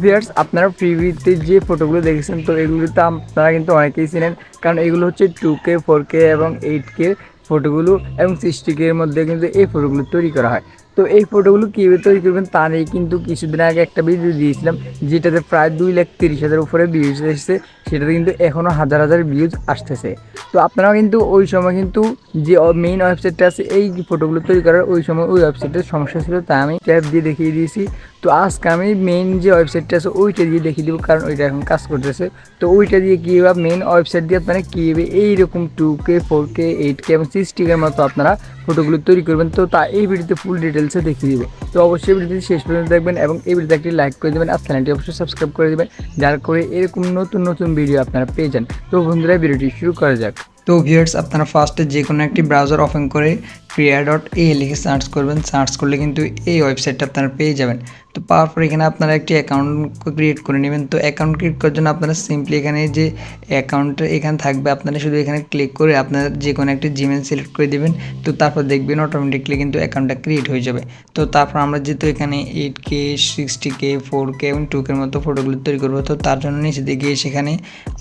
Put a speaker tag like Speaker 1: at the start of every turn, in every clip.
Speaker 1: Viewers, আপনারা প্রিভিউতে যে ফটোগুলো দেখেছেন, তো এগুলোতে আপনারা কিন্তু অনেকেই চিনেন, কারণ এগুলো হচ্ছে 2K 4K এবং 8K ফটোগুলো এবং 60K এর মধ্যে কিন্তু এই ফটোগুলো তৈরি করা হয়। তো এই ফটোগুলো কীভাবে তৈরি করবেন তা নিয়ে কিন্তু কিছুদিন আগে একটা ভিডিও দিয়েছিলাম, যেটাতে প্রায় 2,30,000 উপরে ভিউজ এসেছে। সেটাতে কিন্তু এখনও হাজার হাজার ভিউজ আসতেছে। তো আপনারা কিন্তু ওই সময় কিন্তু যে মেইন ওয়েবসাইটটা আছে এই ফটোগুলো তৈরি করার, ওই সময় ওই ওয়েবসাইটের সমস্যা ছিল, তাই আমি ট্যাব দিয়ে দেখিয়ে দিয়েছি। তো আজকে আমি মেইন যে ওয়েবসাইটটা আছে ওইটা দিয়ে দেখিয়ে দেবো, কারণ ওইটা এখন কাজ করতেছে। তো ওইটা দিয়ে কীভাবে মেইন ওয়েবসাইট দিয়ে আপনারা কীভাবে এইরকম 2K 4K 8K এবং 60K মতো আপনারা ফটোগুলো তৈরি করবেন, তো তা এই ভিডিওতে ফুল ডিটেলসে দেখিয়ে দিব। তো অবশ্যই ভিডিওটি শেষ পর্যন্ত দেখবেন এবং এই ভিডিওতে একটি লাইক করে দেবেন আর চ্যানেলটি অবশ্যই সাবস্ক্রাইব করে দেবেন, যার করে এরকম নতুন নতুন ভিডিও আপনারা পেয়ে যান। তো বন্ধুরা, ভিডিওটি শুরু করা যাক। তো ভিউয়ার্স, আপনারা ফার্স্টে যে কোনো একটি ব্রাউজার ওপেন করে kriya.a লিখে সার্চ করবেন। সার্চ করলে কিন্তু এই ওয়েবসাইটটা আপনারা পেয়ে যাবেন। তো পাওয়ার পর এখানে আপনারা একটি অ্যাকাউন্ট ক্রিয়েট করে নেবেন। তো অ্যাকাউন্ট ক্রিয়েট করার জন্য আপনারা সিম্পলি এখানে যে অ্যাকাউন্টটা এখানে থাকবে, আপনারা শুধু এখানে ক্লিক করে আপনারা যে কোনো একটি জিমেল সিলেক্ট করে দেবেন। তো তারপর দেখবেন অটোমেটিকলি কিন্তু অ্যাকাউন্টটা ক্রিয়েট হয়ে যাবে। তো তারপর আমরা যেহেতু এখানে 8K 60K 4K এবং 2K এর মতো ফটোগুলো তৈরি করবো, তো তার জন্য নিচে দিকে সেখানে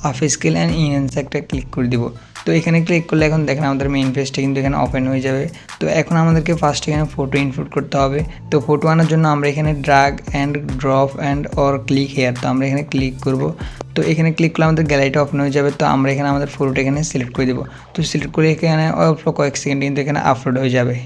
Speaker 1: আপ স্কেল অ্যান্ড ইনহ্যান্স একটা ক্লিক করে দিব। তো এখানে ক্লিক করলে এখন দেখেন আমাদের মেইন পেজটা কিন্তু এখানে ওপেন হয়ে যাবে। তো এখন আমাদেরকে ফার্স্ট এখানে ফটো ইনপুট করতে হবে। তো ফটো আনার জন্য আমরা এখানে drag and drop and or click here, তো আমরা এখানে ক্লিক করব। তো এখানে ক্লিক করলে আমাদের গ্যালারিটা ওপেন হয়ে যাবে। তো আমরা এখানে আমাদের ফটোটা এখানে সিলেক্ট করে দেবো। তো সিলেক্ট করে এখানে অল্প কয়েক সেকেন্ড কিন্তু এখানে আপলোড হয়ে যাবে।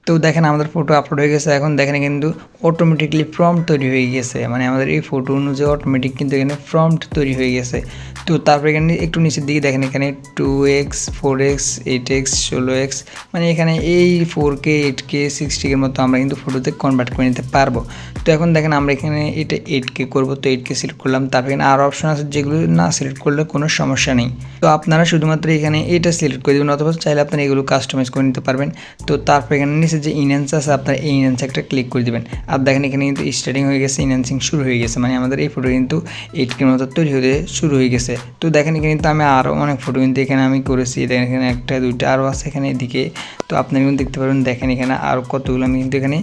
Speaker 1: তো দেখেন আমাদের ফটো আপলোড হয়ে গেছে। এখন দেখেন কিন্তু অটোমেটিকলি প্রম্পট তৈরি হয়ে গেছে, মানে আমাদের এই ফটো অনুযায়ী অটোমেটিক কিন্তু এখানে প্রম্পট তৈরি হয়ে গেছে। তো তারপরে এখানে একটু নিচের দিকে দেখেন এখানে 2x 4x 8x 16x, মানে এখানে এই 4K 8K 60K এর মতো আমরা কিন্তু ফটোতে কনভার্ট করে নিতে পারবো। তো এখন দেখেন আমরা এখানে এটা 8K করবো, তো 8K সিলেক্ট করলাম। তারপর এখানে আরও অপশন আছে যেগুলো না সিলেক্ট করলে কোনো সমস্যা নেই। তো আপনারা শুধুমাত্র এখানে এটা সিলেক্ট করে দেবেন, অথবা চাইলে আপনারা এগুলো কাস্টমাইজ করে নিতে পারবেন। তো তারপর এখানে নিচে যে ইনহ্যান্স আছে আপনার এই ইনহ্যান্স একটা ক্লিক করে দেবেন। আর দেখেন এখানে কিন্তু স্টার্টিং হয়ে গেছে, ইনহ্যান্সিং শুরু হয়ে গেছে, মানে আমাদের এই ফটো কিন্তু 8K মতো তৈরি হতে শুরু হয়ে গেছে। তো দেখেন এখানে কিন্তু আমি আরও অনেক ফটো কিন্তু এখানে আমি করেছি। দেখেন এখানে একটা দুইটা আরও আছে এখানে এদিকে। তো আপনারা কিন্তু দেখতে পারবেন, দেখেন এখানে আরও কতগুলো আমি কিন্তু এখানে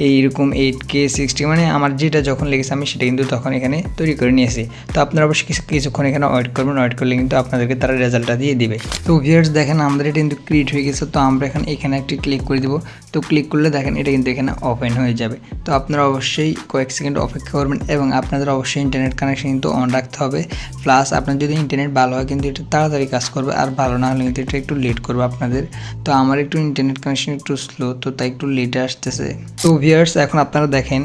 Speaker 1: এইরকম 8K 60, মানে আমার যেটা যখন লেগেছে আমি সেটা কিন্তু তখন এখানে তৈরি করে নিয়েছি। তো আপনারা অবশ্যই কিছুক্ষণ এখানে ওয়েট করবেন, ওয়েট করলে কিন্তু আপনাদেরকে তারা রেজাল্টটা দিয়ে দিবে। তো ভিউয়ার্স দেখেন আমাদের এটা কিন্তু ক্রিয়েট হয়ে গেছে। তো আমরা এখানে একটি ক্লিক করে দেবো। তো ক্লিক করলে দেখেন এটা কিন্তু এখানে ওপেন হয়ে যাবে। তো আপনারা অবশ্যই কয়েক সেকেন্ড অপেক্ষা করবেন এবং আপনাদের অবশ্যই ইন্টারনেট কানেকশন কিন্তু অন রাখতে হবে। প্লাস আপনার যদি ইন্টারনেট ভালো হয় কিন্তু এটা তাড়াতাড়ি কাজ করবে, আর ভালো না হলে কিন্তু এটা একটু লেট করবে আপনাদের। তো আমার একটু ইন্টারনেট কানেকশন একটু স্লো, তো তাই একটু লেটে আসতেছে। তো ভিউয়ার্স এখন আপনারা দেখেন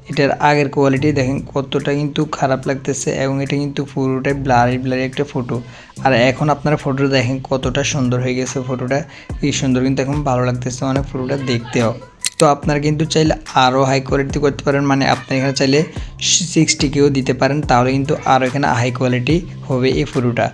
Speaker 1: এটার আগের কোয়ালিটি দেখেন কতটা কিন্তু খারাপ লাগতেছে, এবং এটা কিন্তু পুরোটাই ব্লারি ব্লারি একটা ফটো। আর এখন আপনারা ফটোটা দেখেন কতটা সুন্দর হয়ে গেছে, ফটোটা কি সুন্দর কিন্তু এখন ভালো লাগতেছে মানে ফটোটা দেখতেও। তো আপনারা কিন্তু চাইলে আরও হাই কোয়ালিটি করতে পারেন, মানে আপনি এখানে চাইলে 60Kও দিতে পারেন, তাহলে কিন্তু আরও এখানে হাই কোয়ালিটি হবে এই ফটোটা।